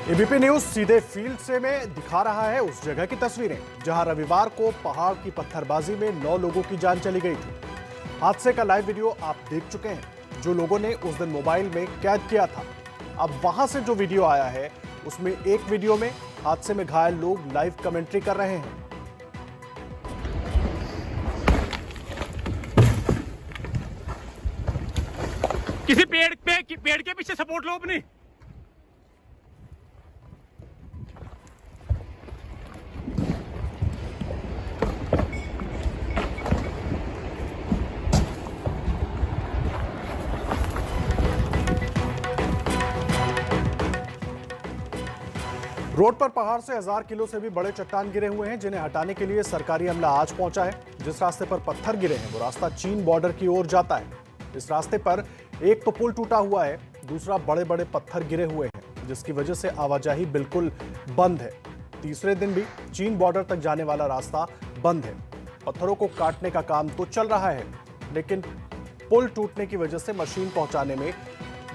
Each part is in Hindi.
एबीपी न्यूज सीधे फील्ड से में दिखा रहा है उस जगह की तस्वीरें जहां रविवार को पहाड़ की पत्थरबाजी में 9 लोगों की जान चली गई थी। हादसे का लाइव वीडियो आप देख चुके हैं जो लोगों ने उस दिन मोबाइल में कैद किया था। अब वहां से जो वीडियो आया है उसमें एक वीडियो में हादसे में घायल लोग लाइव कमेंट्री कर रहे हैं। किसी पेड़ के पीछे सपोर्ट लो अपनी। रोड पर पहाड़ से 1000 किलो से भी बड़े चट्टान गिरे हुए हैं जिन्हें हटाने के लिए सरकारी अमला आज पहुंचा है। जिस रास्ते पर पत्थर गिरे हैं वो रास्ता चीन बॉर्डर की ओर जाता है। इस रास्ते पर एक तो पुल टूटा हुआ है, दूसरा बड़े बड़े पत्थर गिरे हुए हैं जिसकी वजह से आवाजाही बिल्कुल बंद है। तीसरे दिन भी चीन बॉर्डर तक जाने वाला रास्ता बंद है। पत्थरों को काटने का काम तो चल रहा है लेकिन पुल टूटने की वजह से मशीन पहुंचाने में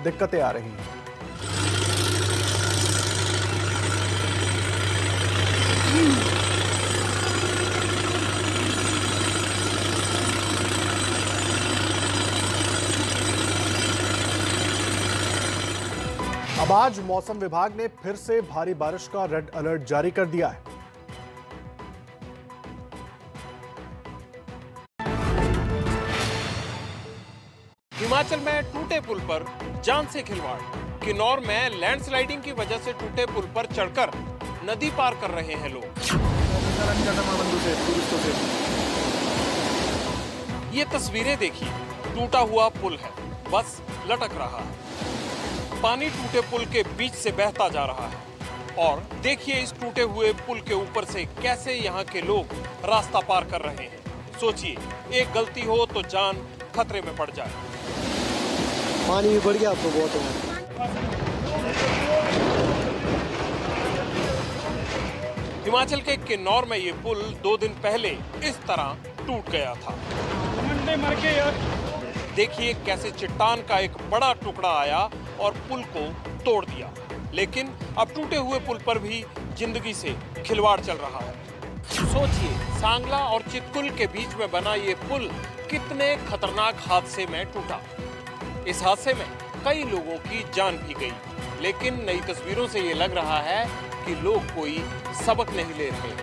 दिक्कतें आ रही हैं। अब आज मौसम विभाग ने फिर से भारी बारिश का रेड अलर्ट जारी कर दिया है। हिमाचल में टूटे पुल पर जान से खिलवाड़। किन्नौर में लैंडस्लाइडिंग की वजह से टूटे पुल पर चढ़कर नदी पार कर रहे हैं लोग। ये तस्वीरें देखिए, टूटा हुआ पुल है, बस लटक रहा है। पानी टूटे पुल के बीच से बहता जा रहा है और देखिए इस टूटे हुए पुल के ऊपर से कैसे यहाँ के लोग रास्ता पार कर रहे हैं। सोचिए, एक गलती हो तो जान खतरे में पड़ जाए। पानी भी बढ़ गया आपको बहुत है। हिमाचल के किन्नौर में ये पुल 2 दिन पहले इस तरह टूट गया था। देखिए कैसे चट्टान का एक बड़ा टुकड़ा आया और पुल को तोड़ दिया। लेकिन अब टूटे हुए पुल पर भी जिंदगी से खिलवाड़ चल रहा है। सोचिए, सांगला और चितकुल के बीच में बना ये पुल कितने खतरनाक हादसे में टूटा। इस हादसे में कई लोगों की जान भी गई, लेकिन नई तस्वीरों से ये लग रहा है कि लोग कोई सबक नहीं ले रहे।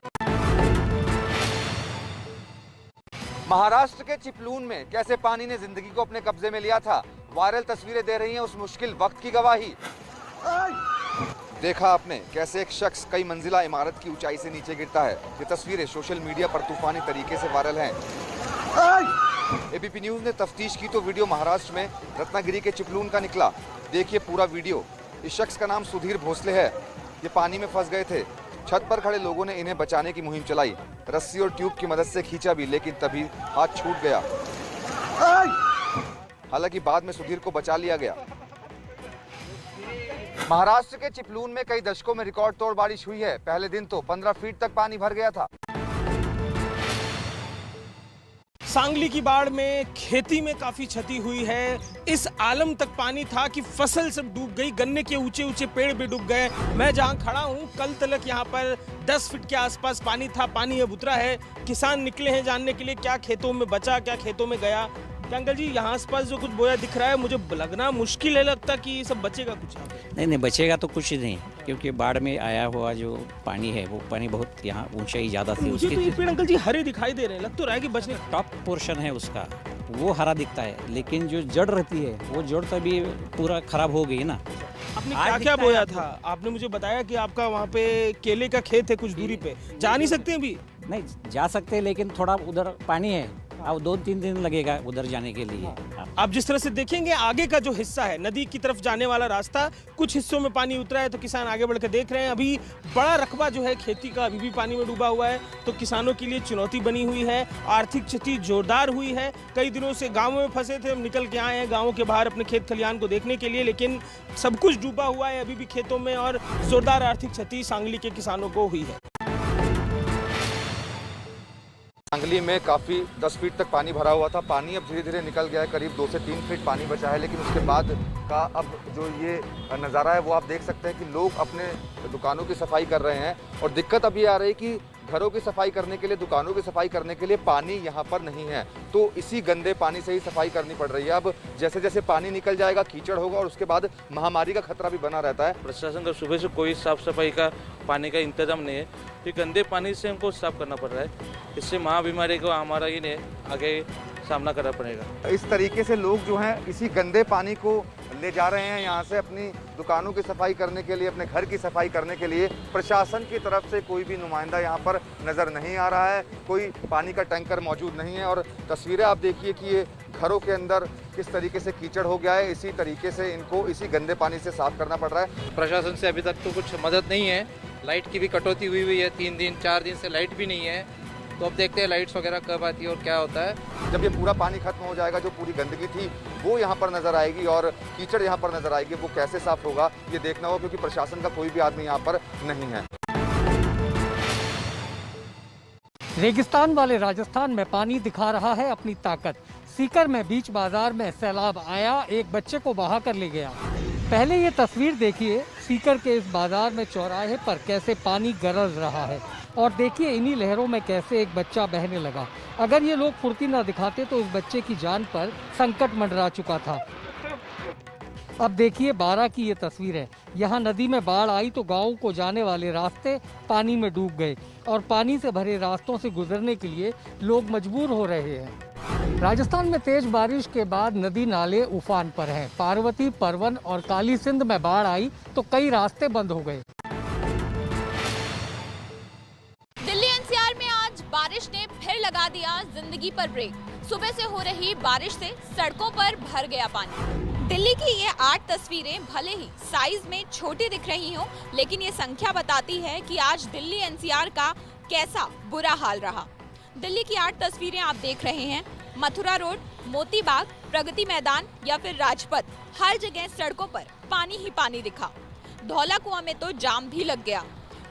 महाराष्ट्र के चिपलून में कैसे पानी ने जिंदगी को अपने कब्जे में लिया था, वायरल तस्वीरें दे रही हैं उस मुश्किल वक्त की गवाही। देखा आपने कैसे एक शख्स कई मंजिला इमारत की ऊंचाई से नीचे गिरता है। ये तस्वीरें सोशल मीडिया पर तूफानी तरीके से वायरल हैं। एबीपी न्यूज ने तफ्तीश की तो वीडियो महाराष्ट्र में रत्नागिरी के चिपलून का निकला। देखिए पूरा वीडियो। इस शख्स का नाम सुधीर भोसले है। ये पानी में फंस गए थे। छत पर खड़े लोगों ने इन्हें बचाने की मुहिम चलाई। रस्सी और ट्यूब की मदद से खींचा भी, लेकिन तभी हाथ छूट गया। हालांकि बाद में सुधीर को बचा लिया गया। महाराष्ट्र के चिपलून में कई दशकों में रिकॉर्ड तोड़ बारिश हुई है। पहले दिन तो 15 फीट तक पानी भर गया था। सांगली की बाढ़ में खेती में काफी क्षति हुई है। इस आलम तक पानी था कि फसल सब डूब गई। गन्ने के ऊंचे ऊंचे पेड़ भी डूब गए। मैं जहां खड़ा हूं, कल तलक यहां पर 10 फीट के आसपास पानी था। पानी अब उतरा है। किसान निकले हैं जानने के लिए क्या खेतों में बचा, क्या खेतों में गया। अंकल जी, यहाँ आसपास जो कुछ बोया दिख रहा है, मुझे लगना मुश्किल है, लगता कि ये सब बचेगा कुछ। नहीं बचेगा तो कुछ नहीं, क्योंकि बाढ़ में आया हुआ जो पानी है वो पानी बहुत यहाँ ऊंचाई ज्यादा थी। मुझे तो ये पेड़ अंकल जी हरे दिखाई दे रहे हैं, लग तो रहा है कि बचने। टॉप पोर्शन है उसका, वो हरा दिखता है, लेकिन जो जड़ रहती है वो जड़ तो अभी पूरा खराब हो गई ना। आपने क्या क्या बोया था? आपने मुझे बताया कि आपका वहाँ पे केले का खेत है कुछ दूरी पे, जा नहीं सकते अभी? नहीं जा सकते, लेकिन थोड़ा उधर पानी है, अब 2-3 दिन लगेगा उधर जाने के लिए। आप जिस तरह से देखेंगे आगे का जो हिस्सा है नदी की तरफ जाने वाला रास्ता, कुछ हिस्सों में पानी उतरा है तो किसान आगे बढ़कर देख रहे हैं। अभी बड़ा रकबा जो है खेती का अभी भी पानी में डूबा हुआ है, तो किसानों के लिए चुनौती बनी हुई है। आर्थिक क्षति जोरदार हुई है। कई दिनों से गाँव में फंसे थे, हम निकल के आए हैं गाँव के बाहर अपने खेत खलिहान को देखने के लिए, लेकिन सब कुछ डूबा हुआ है अभी भी खेतों में, और जोरदार आर्थिक क्षति सांगली के किसानों को हुई है। सांगली में काफ़ी 10 फीट तक पानी भरा हुआ था। पानी अब धीरे धीरे निकल गया है, करीब 2 से 3 फीट पानी बचा है, लेकिन उसके बाद का अब जो ये नज़ारा है वो आप देख सकते हैं कि लोग अपने दुकानों की सफाई कर रहे हैं। और दिक्कत अब ये आ रही है कि घरों की सफाई करने के लिए, दुकानों की सफाई करने के लिए पानी यहाँ पर नहीं है, तो इसी गंदे पानी से ही सफाई करनी पड़ रही है। अब जैसे जैसे पानी निकल जाएगा कीचड़ होगा और उसके बाद महामारी का खतरा भी बना रहता है। प्रशासन का सुबह से कोई साफ सफाई का पानी का इंतजाम नहीं है, तो गंदे पानी से हमको साफ करना पड़ रहा है। इससे महाबीमारी को हमारा ही नहीं आगे सामना करना पड़ेगा। इस तरीके से लोग जो हैं इसी गंदे पानी को ले जा रहे हैं यहाँ से अपनी दुकानों की सफाई करने के लिए, अपने घर की सफाई करने के लिए। प्रशासन की तरफ से कोई भी नुमाइंदा यहाँ पर नज़र नहीं आ रहा है, कोई पानी का टैंकर मौजूद नहीं है। और तस्वीरें आप देखिए कि ये घरों के अंदर किस तरीके से कीचड़ हो गया है, इसी तरीके से इनको इसी गंदे पानी से साफ करना पड़ रहा है। प्रशासन से अभी तक तो कुछ मदद नहीं है। लाइट की भी कटौती हुई है, 3 दिन 4 दिन से लाइट भी नहीं है, तो अब देखते हैं लाइट्स वगैरह कब आती है और क्या होता है। जब ये पूरा पानी खत्म हो जाएगा, जो पूरी गंदगी थी वो यहाँ पर नजर आएगी और कीचड़ यहाँ पर नजर आएगी, वो कैसे साफ होगा ये देखना होगा, क्योंकि प्रशासन का कोई भी आदमी यहाँ पर नहीं है। रेगिस्तान वाले राजस्थान में पानी दिखा रहा है अपनी ताकत। सीकर में बीच बाजार में सैलाब आया, एक बच्चे को बहा कर ले गया। पहले ये तस्वीर देखिए सीकर के इस बाजार में चौराहे पर कैसे पानी गरज रहा है, और देखिए इन्हीं लहरों में कैसे एक बच्चा बहने लगा। अगर ये लोग फुर्ती न दिखाते तो उस बच्चे की जान पर संकट मंडरा चुका था। अब देखिए 12 की ये तस्वीर है। यहाँ नदी में बाढ़ आई तो गाँव को जाने वाले रास्ते पानी में डूब गए और पानी से भरे रास्तों से गुजरने के लिए लोग मजबूर हो रहे हैं। राजस्थान में तेज बारिश के बाद नदी नाले उफान पर हैं। पार्वती, परवन और काली सिंध में बाढ़ आई तो कई रास्ते बंद हो गए। दिल्ली एनसीआर में आज बारिश ने फिर लगा दिया जिंदगी पर ब्रेक। सुबह से हो रही बारिश से सड़कों पर भर गया पानी। दिल्ली की ये 8 तस्वीरें भले ही साइज में छोटी दिख रही हों, लेकिन ये संख्या बताती है कि आज दिल्ली एनसीआर का कैसा बुरा हाल रहा। दिल्ली की 8 तस्वीरें आप देख रहे हैं। मथुरा रोड, मोती बाग, प्रगति मैदान या फिर राजपथ, हर जगह सड़कों पर पानी ही पानी दिखा। धौला कुआं में तो जाम भी लग गया।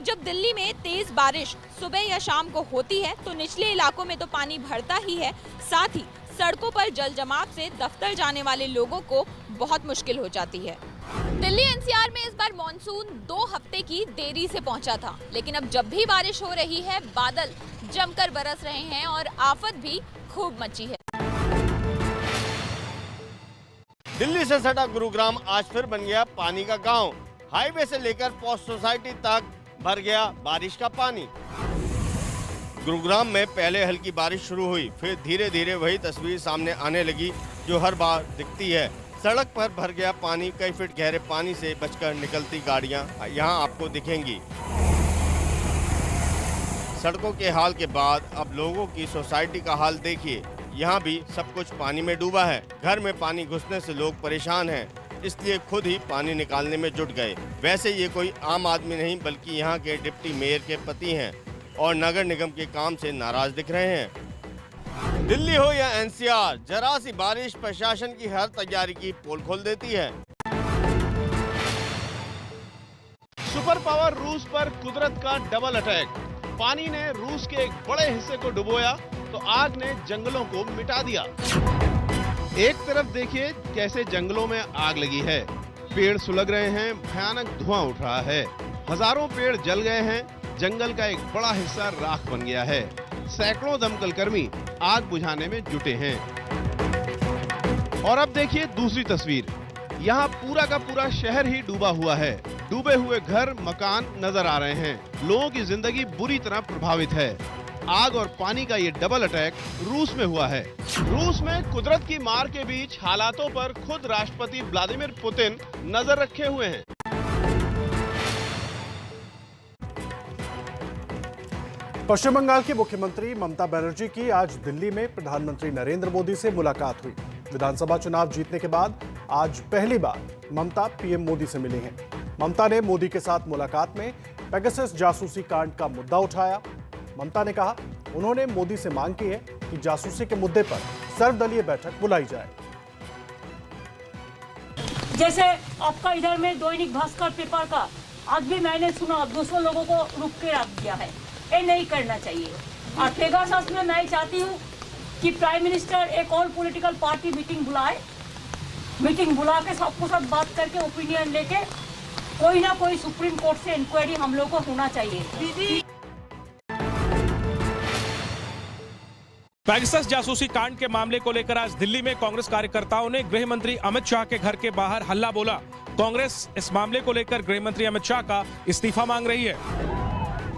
जब दिल्ली में तेज बारिश सुबह या शाम को होती है तो निचले इलाकों में तो पानी भरता ही है, साथ ही सड़कों पर जल जमाव से दफ्तर जाने वाले लोगों को बहुत मुश्किल हो जाती है। दिल्ली एनसीआर में इस बार मॉनसून 2 हफ्ते की देरी से पहुंचा था, लेकिन अब जब भी बारिश हो रही है बादल जमकर बरस रहे हैं और आफत भी खूब मची है। दिल्ली से सटा गुरुग्राम आज फिर बन गया पानी का गांव। हाईवे से लेकर पोस्ट सोसाइटी तक भर गया बारिश का पानी। गुरुग्राम में पहले हल्की बारिश शुरू हुई, फिर धीरे धीरे वही तस्वीर सामने आने लगी जो हर बार दिखती है। सड़क पर भर गया पानी, कई फीट गहरे पानी से बचकर निकलती गाड़ियां यहां आपको दिखेंगी। सड़कों के हाल के बाद अब लोगों की सोसाइटी का हाल देखिए। यहाँ भी सब कुछ पानी में डूबा है। घर में पानी घुसने से लोग परेशान हैं, इसलिए खुद ही पानी निकालने में जुट गए। वैसे ये कोई आम आदमी नहीं, बल्कि यहाँ के डिप्टी मेयर के पति हैं और नगर निगम के काम से नाराज दिख रहे हैं। दिल्ली हो या एनसीआर, जरा सी बारिश प्रशासन की हर तैयारी की पोल खोल देती है। सुपर पावर रूस पर कुदरत का डबल अटैक। पानी ने रूस के एक बड़े हिस्से को डुबोया तो आग ने जंगलों को मिटा दिया। एक तरफ देखिए कैसे जंगलों में आग लगी है, पेड़ सुलग रहे हैं, भयानक धुआं उठ रहा है, हजारों पेड़ जल गए हैं, जंगल का एक बड़ा हिस्सा राख बन गया है। सैकड़ों दमकल कर्मी आग बुझाने में जुटे हैं। और अब देखिए दूसरी तस्वीर, यहाँ पूरा का पूरा शहर ही डूबा हुआ है। डूबे हुए घर, मकान नजर आ रहे हैं। लोगों की जिंदगी बुरी तरह प्रभावित है। आग और पानी का ये डबल अटैक रूस में हुआ है। रूस में कुदरत की मार के बीच हालातों पर खुद राष्ट्रपति व्लादिमीर पुतिन नजर रखे हुए हैं। पश्चिम बंगाल की मुख्यमंत्री ममता बनर्जी की आज दिल्ली में प्रधानमंत्री नरेंद्र मोदी से मुलाकात हुई। विधानसभा चुनाव जीतने के बाद आज पहली बार ममता पीएम मोदी से मिली हैं। ममता ने मोदी के साथ मुलाकात में पेगासस जासूसी कांड का मुद्दा उठाया। ममता ने कहा उन्होंने मोदी से मांग की है कि जासूसी के मुद्दे पर सर्वदलीय बैठक बुलाई जाए। जैसे आपका इधर में दैनिक भास्कर पेपर का आज भी मैंने सुना 200 लोगों को रुक के रख दिया है। ये नहीं करना चाहिए। और पेगासस में मैं चाहती हूँ कि प्राइम मिनिस्टर एक और पॉलिटिकल पार्टी मीटिंग बुलाए, मीटिंग बुला के सबको सब बात करके ओपिनियन लेके कोई ना कोई सुप्रीम कोर्ट से इंक्वायरी हम लोग को होना चाहिए। पेगासस जासूसी कांड के मामले को लेकर आज दिल्ली में कांग्रेस कार्यकर्ताओं ने गृह मंत्री अमित शाह के घर के बाहर हल्ला बोला। कांग्रेस इस मामले को लेकर गृह मंत्री अमित शाह का इस्तीफा मांग रही है।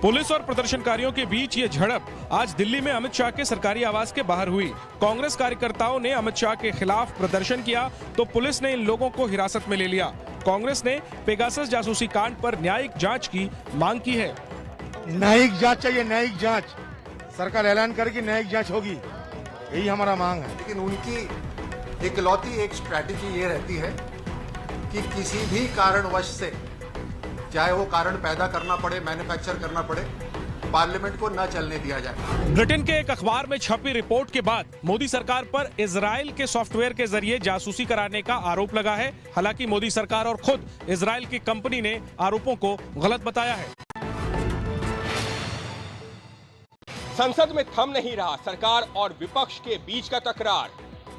पुलिस और प्रदर्शनकारियों के बीच ये झड़प आज दिल्ली में अमित शाह के सरकारी आवास के बाहर हुई। कांग्रेस कार्यकर्ताओं ने अमित शाह के खिलाफ प्रदर्शन किया तो पुलिस ने इन लोगों को हिरासत में ले लिया। कांग्रेस ने पेगासस जासूसी कांड पर न्यायिक जांच की मांग की है। न्यायिक जांच चाहिए, न्यायिक जांच। सरकार ऐलान करेगी न्यायिक जांच होगी, यही हमारा मांग है। लेकिन उनकी इकलौती एक स्ट्रैटेजी ये रहती है कि किसी भी कारणवश से, चाहे वो कारण पैदा करना पड़े, मैन्युफैक्चर करना पड़े, पार्लियामेंट को न चलने दिया जाए। ब्रिटेन के एक अखबार में छपी रिपोर्ट के बाद मोदी सरकार पर इजराइल के सॉफ्टवेयर के जरिए जासूसी कराने का आरोप लगा है। हालांकि मोदी सरकार और खुद इजराइल की कंपनी ने आरोपों को गलत बताया है। संसद में थम नहीं रहा सरकार और विपक्ष के बीच का तकरार।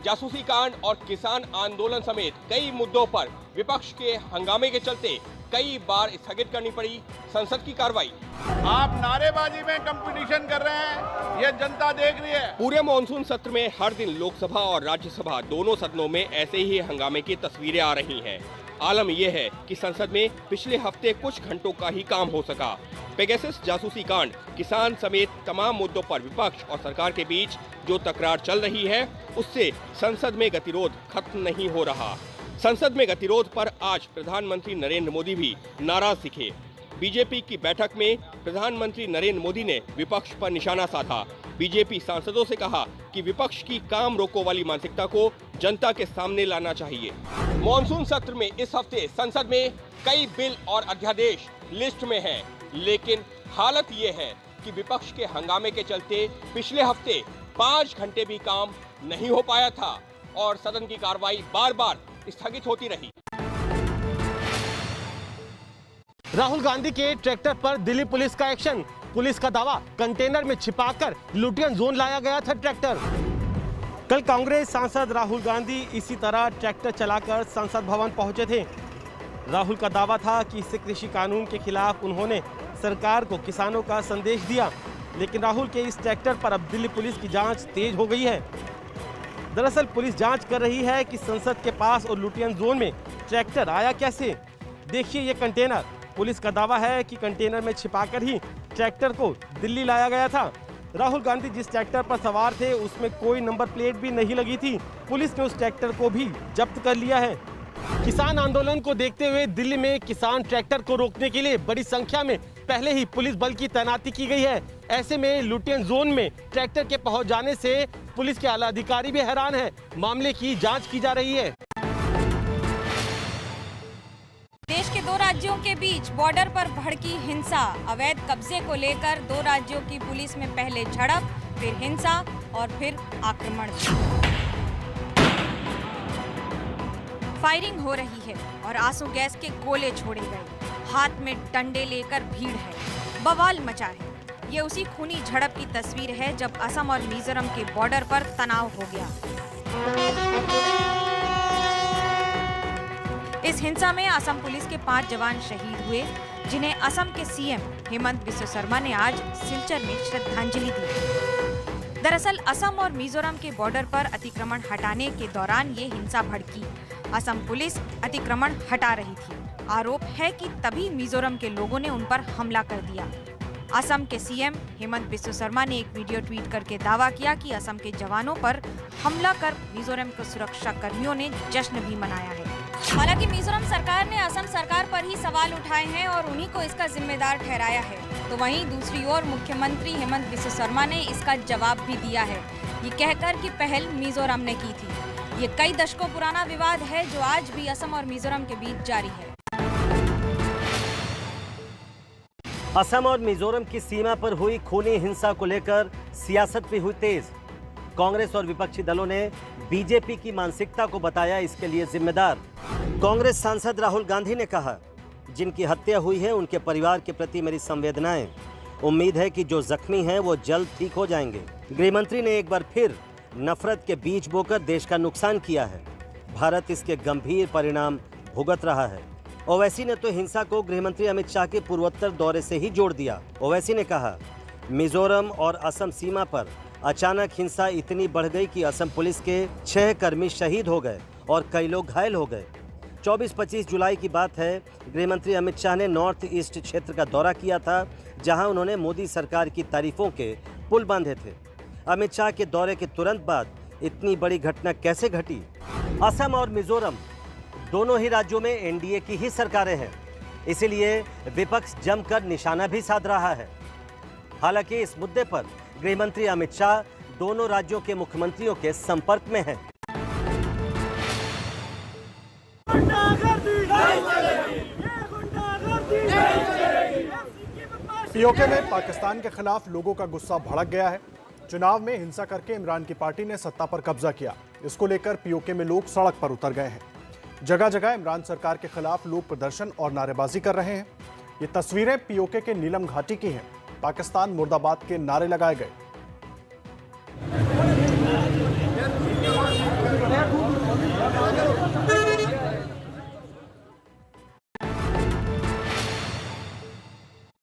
जासूसी कांड और किसान आंदोलन समेत कई मुद्दों पर विपक्ष के हंगामे के चलते कई बार स्थगित करनी पड़ी संसद की कार्रवाई। आप नारेबाजी में कंपटीशन कर रहे हैं, ये जनता देख रही है। पूरे मॉनसून सत्र में हर दिन लोकसभा और राज्यसभा दोनों सदनों में ऐसे ही हंगामे की तस्वीरें आ रही हैं। आलम यह है कि संसद में पिछले हफ्ते कुछ घंटों का ही काम हो सका। पेगासस जासूसी कांड, किसान समेत तमाम मुद्दों पर विपक्ष और सरकार के बीच जो तकरार चल रही है, उससे संसद में गतिरोध खत्म नहीं हो रहा। संसद में गतिरोध पर आज प्रधानमंत्री नरेंद्र मोदी भी नाराज दिखे। बीजेपी की बैठक में प्रधानमंत्री नरेंद्र मोदी ने विपक्ष पर निशाना साधा। बीजेपी सांसदों से कहा कि विपक्ष की काम रोको वाली मानसिकता को जनता के सामने लाना चाहिए। मॉनसून सत्र में इस हफ्ते संसद में कई बिल और अध्यादेश लिस्ट में हैं, लेकिन हालत ये है कि विपक्ष के हंगामे के चलते पिछले हफ्ते 5 घंटे भी काम नहीं हो पाया था और सदन की कार्रवाई बार बार स्थगित होती रही। राहुल गांधी के ट्रैक्टर पर दिल्ली पुलिस का एक्शन। पुलिस का दावा, कंटेनर में छिपाकर लुटियन जोन लाया गया था ट्रैक्टर। कल कांग्रेस सांसद राहुल गांधी इसी तरह ट्रैक्टर चलाकर संसद भवन पहुंचे थे। राहुल का दावा था कि इससे कृषि कानून के खिलाफ उन्होंने सरकार को किसानों का संदेश दिया, लेकिन राहुल के इस ट्रैक्टर पर अब दिल्ली पुलिस की जांच तेज हो गई है। दरअसल पुलिस जांच कर रही है कि संसद के पास और लुटियन जोन में ट्रैक्टर आया कैसे। देखिए ये कंटेनर। पुलिस का दावा है कि कंटेनर में छिपाकर ही ट्रैक्टर को दिल्ली लाया गया था। राहुल गांधी जिस ट्रैक्टर पर सवार थे उसमें कोई नंबर प्लेट भी नहीं लगी थी। पुलिस ने उस ट्रैक्टर को भी जब्त कर लिया है। किसान आंदोलन को देखते हुए दिल्ली में किसान ट्रैक्टर को रोकने के लिए बड़ी संख्या में पहले ही पुलिस बल की तैनाती की गई है। ऐसे में लुटियन जोन में ट्रैक्टर के पहुंच जाने से पुलिस के आला अधिकारी भी हैरान हैं। मामले की जांच की जा रही है। देश के 2 राज्यों के बीच बॉर्डर पर भड़की हिंसा। अवैध कब्जे को लेकर 2 राज्यों की पुलिस में पहले झड़प, फिर हिंसा और फिर आक्रमण। फायरिंग हो रही है और आंसू गैस के गोले छोड़े गए। हाथ में डंडे लेकर भीड़ है, बवाल मचा है। ये उसी खूनी झड़प की तस्वीर है जब असम और मिजोरम के बॉर्डर पर तनाव हो गया। इस हिंसा में असम पुलिस के 5 जवान शहीद हुए, जिन्हें असम के सीएम हेमंत बिस्वा शर्मा ने आज सिलचर में श्रद्धांजलि दी। दरअसल असम और मिजोरम के बॉर्डर पर अतिक्रमण हटाने के दौरान ये हिंसा भड़की। असम पुलिस अतिक्रमण हटा रही थी। आरोप है कि तभी मिजोरम के लोगों ने उन पर हमला कर दिया। असम के सीएम हेमंत बिस्वा शर्मा ने एक वीडियो ट्वीट करके दावा किया कि असम के जवानों पर हमला कर मिजोरम के सुरक्षा कर्मियों ने जश्न भी मनाया है। हालांकि मिजोरम सरकार ने असम सरकार पर ही सवाल उठाए हैं और उन्हीं को इसका जिम्मेदार ठहराया है। तो वहीं दूसरी ओर मुख्यमंत्री हेमंत बिस्वा शर्मा ने इसका जवाब भी दिया है, ये कहकर कि पहल मिजोरम ने की थी। ये कई दशकों पुराना विवाद है जो आज भी असम और मिजोरम के बीच जारी है। असम और मिजोरम की सीमा पर हुई खूनी हिंसा को लेकर सियासत भी हुई तेज। कांग्रेस और विपक्षी दलों ने बीजेपी की मानसिकता को बताया इसके लिए जिम्मेदार। कांग्रेस सांसद राहुल गांधी ने कहा, जिनकी हत्या हुई है उनके परिवार के प्रति मेरी संवेदनाएं। उम्मीद है कि जो जख्मी हैं वो जल्द ठीक हो जाएंगे। गृहमंत्री ने एक बार फिर नफरत के बीज बोकर देश का नुकसान किया है। भारत इसके गंभीर परिणाम भुगत रहा है। ओवैसी ने तो हिंसा को गृहमंत्री अमित शाह के पूर्वोत्तर दौरे से ही जोड़ दिया। ओवैसी ने कहा, मिजोरम और असम सीमा पर अचानक हिंसा इतनी बढ़ गई कि असम पुलिस के 6 कर्मी शहीद हो गए और कई लोग घायल हो गए। 24-25 जुलाई की बात है, गृहमंत्री अमित शाह ने नॉर्थ ईस्ट क्षेत्र का दौरा किया था, जहां उन्होंने मोदी सरकार की तारीफों के पुल बांधे थे। अमित शाह के दौरे के तुरंत बाद इतनी बड़ी घटना कैसे घटी? असम और मिजोरम दोनों ही राज्यों में एनडीए की ही सरकारें हैं, इसीलिए विपक्ष जमकर निशाना भी साध रहा है। हालांकि इस मुद्दे पर गृहमंत्री अमित शाह दोनों राज्यों के मुख्यमंत्रियों के संपर्क में हैं। पीओके में पाकिस्तान के खिलाफ लोगों का गुस्सा भड़क गया है। चुनाव में हिंसा करके इमरान की पार्टी ने सत्ता पर कब्जा किया। इसको लेकर पीओके में लोग सड़क पर उतर गए हैं। जगह जगह इमरान सरकार के खिलाफ लोग प्रदर्शन और नारेबाजी कर रहे हैं। ये तस्वीरें पीओके के नीलम घाटी की हैं। पाकिस्तान मुर्दाबाद के नारे लगाए गए।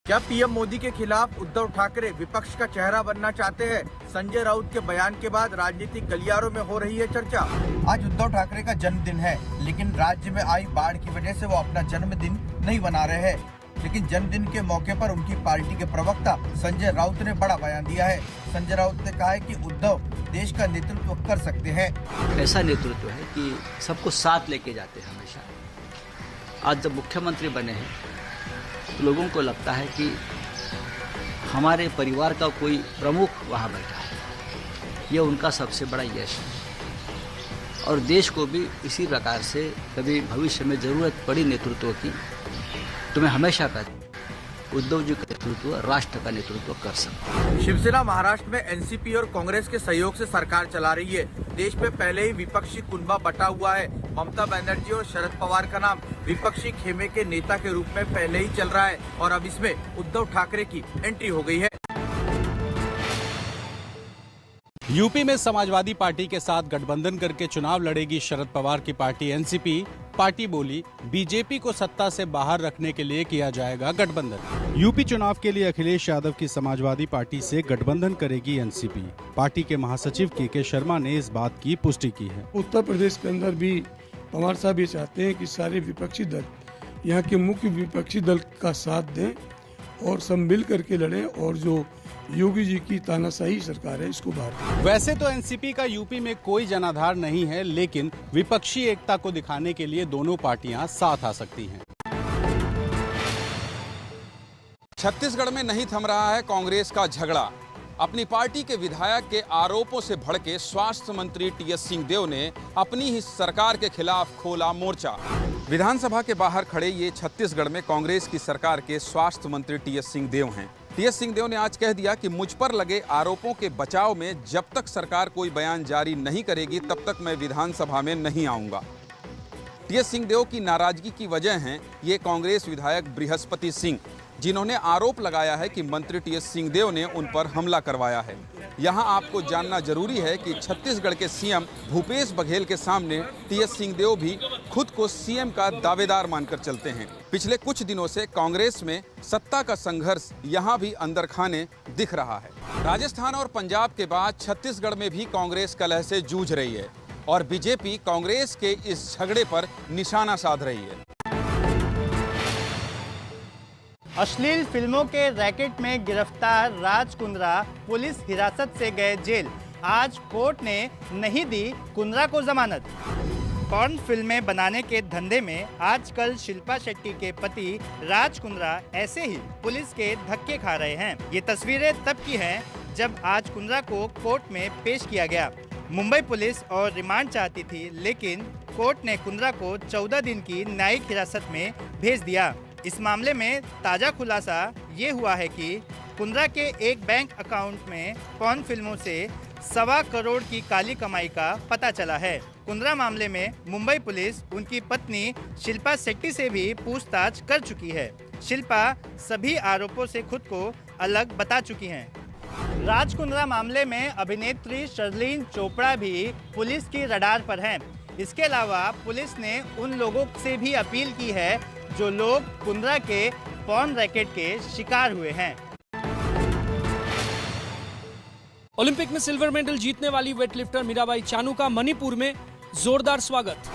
क्या पीएम मोदी के खिलाफ उद्धव ठाकरे विपक्ष का चेहरा बनना चाहते हैं? संजय राउत के बयान के बाद राजनीतिक गलियारों में हो रही है चर्चा। आज उद्धव ठाकरे का जन्मदिन है, लेकिन राज्य में आई बाढ़ की वजह से वो अपना जन्मदिन नहीं मना रहे हैं। लेकिन जन्मदिन के मौके पर उनकी पार्टी के प्रवक्ता संजय राउत ने बड़ा बयान दिया है। संजय राउत ने कहा है कि उद्धव देश का नेतृत्व कर सकते हैं। ऐसा नेतृत्व है कि सबको साथ लेके जाते हैं हमेशा। आज जब मुख्यमंत्री बने हैं तो लोगों को लगता है कि हमारे परिवार का कोई प्रमुख वहाँ बैठा है, ये उनका सबसे बड़ा यश है। और देश को भी इसी प्रकार से कभी भविष्य में जरूरत पड़ी नेतृत्व की तो मैं हमेशा कहता हूं, उद्धव जी का नेतृत्व राष्ट्र का नेतृत्व कर सकते हैं। शिवसेना महाराष्ट्र में एनसीपी और कांग्रेस के सहयोग से सरकार चला रही है। देश में पहले ही विपक्षी कुनबा बटा हुआ है। ममता बनर्जी और शरद पवार का नाम विपक्षी खेमे के नेता के रूप में पहले ही चल रहा है और अब इसमें उद्धव ठाकरे की एंट्री हो गई है। यूपी में समाजवादी पार्टी के साथ गठबंधन करके चुनाव लड़ेगी शरद पवार की पार्टी एनसीपी। पार्टी बोली, बीजेपी को सत्ता से बाहर रखने के लिए किया जाएगा गठबंधन। यूपी चुनाव के लिए अखिलेश यादव की समाजवादी पार्टी से गठबंधन करेगी एनसीपी। पार्टी के महासचिव के शर्मा ने इस बात की पुष्टि की है। उत्तर प्रदेश के अंदर भी पवार साहब ये चाहते हैं कि सारे विपक्षी दल यहाँ के मुख्य विपक्षी दल का साथ दें और सब मिल करके लड़ें और जो योगी जी की तानाशाही सरकार है इसको बाहर। वैसे तो एनसीपी का यूपी में कोई जनाधार नहीं है, लेकिन विपक्षी एकता को दिखाने के लिए दोनों पार्टियां साथ आ सकती हैं। छत्तीसगढ़ में नहीं थम रहा है कांग्रेस का झगड़ा। अपनी पार्टी के विधायक के आरोपों से भड़के स्वास्थ्य मंत्री टीएस सिंहदेव ने अपनी ही सरकार के खिलाफ खोला मोर्चा। विधानसभा के बाहर खड़े ये छत्तीसगढ़ में कांग्रेस की सरकार के स्वास्थ्य मंत्री टीएस सिंहदेव हैं। टीएस सिंहदेव ने आज कह दिया कि मुझ पर लगे आरोपों के बचाव में जब तक सरकार कोई बयान जारी नहीं करेगी तब तक मैं विधानसभा में नहीं आऊंगा। टीएस सिंहदेव की नाराजगी की वजह हैं ये कांग्रेस विधायक बृहस्पति सिंह, जिन्होंने आरोप लगाया है कि मंत्री टीएस सिंहदेव ने उन पर हमला करवाया है। यहां आपको जानना जरूरी है कि छत्तीसगढ़ के सीएम भूपेश बघेल के सामने टीएस सिंहदेव भी खुद को सीएम का दावेदार मानकर चलते हैं। पिछले कुछ दिनों से कांग्रेस में सत्ता का संघर्ष यहां भी अंदर खाने दिख रहा है। राजस्थान और पंजाब के बाद छत्तीसगढ़ में भी कांग्रेस कलह से जूझ रही है और बीजेपी कांग्रेस के इस झगड़े पर निशाना साध रही है। अश्लील फिल्मों के रैकेट में गिरफ्तार राज कुंद्रा पुलिस हिरासत से गए जेल। आज कोर्ट ने नहीं दी कुंद्रा को जमानत। पॉर्न फिल्में बनाने के धंधे में आजकल शिल्पा शेट्टी के पति राज कुंद्रा ऐसे ही पुलिस के धक्के खा रहे हैं। ये तस्वीरें तब की हैं जब आज कुंद्रा को कोर्ट में पेश किया गया। मुंबई पुलिस और रिमांड चाहती थी, लेकिन कोर्ट ने कुंद्रा को 14 दिन की न्यायिक हिरासत में भेज दिया। इस मामले में ताज़ा खुलासा ये हुआ है कि कुंद्रा के एक बैंक अकाउंट में पॉर्न फिल्मों से 1.25 करोड़ की काली कमाई का पता चला है। कुंद्रा मामले में मुंबई पुलिस उनकी पत्नी शिल्पा शेट्टी से भी पूछताछ कर चुकी है। शिल्पा सभी आरोपों से खुद को अलग बता चुकी हैं। राज कुंद्रा मामले में अभिनेत्री शर्लिन चोपड़ा भी पुलिस की रडार पर हैं। इसके अलावा पुलिस ने उन लोगों से भी अपील की है जो लोग कुंद्रा के पॉर्न रैकेट के शिकार हुए हैं। ओलंपिक में सिल्वर मेडल जीतने वाली वेटलिफ्टर मीराबाई चानू का मणिपुर में जोरदार स्वागत।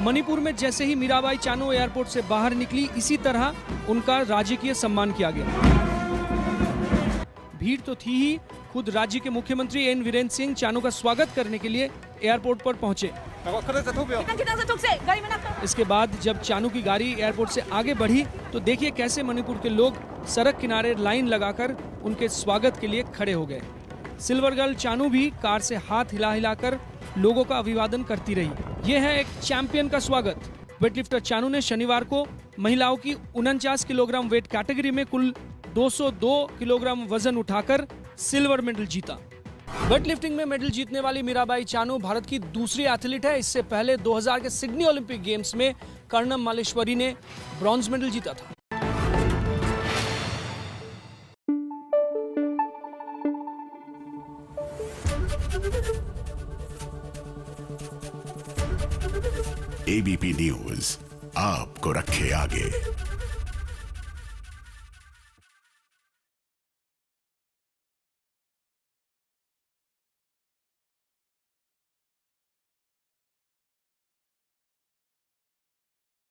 मणिपुर में जैसे ही मीराबाई चानू एयरपोर्ट से बाहर निकली, इसी तरह उनका राजकीय सम्मान किया गया। भीड़ तो थी ही, खुद राज्य के मुख्यमंत्री एन वीरेंद्र सिंह चानू का स्वागत करने के लिए एयरपोर्ट पर पहुंचे। इसके बाद जब चानू की गाड़ी एयरपोर्ट से आगे बढ़ी तो देखिए कैसे मणिपुर के लोग सड़क किनारे लाइन लगाकर उनके स्वागत के लिए खड़े हो गए। सिल्वर गर्ल चानू भी कार से हाथ हिला हिलाकर लोगों का अभिवादन करती रही। यह है एक चैंपियन का स्वागत। वेटलिफ्टर चानू ने शनिवार को महिलाओं की 49 किलोग्राम वेट कैटेगरी में कुल 202 किलोग्राम वजन उठाकर सिल्वर मेडल जीता। वेटलिफ्टिंग में मेडल जीतने वाली मीराबाई चानू भारत की दूसरी एथलीट है। इससे पहले 2000 के सिडनी ओलंपिक गेम्स में कर्णम मालेश्वरी ने ब्रॉन्ज मेडल जीता था। एबीपी न्यूज आपको रखे आगे।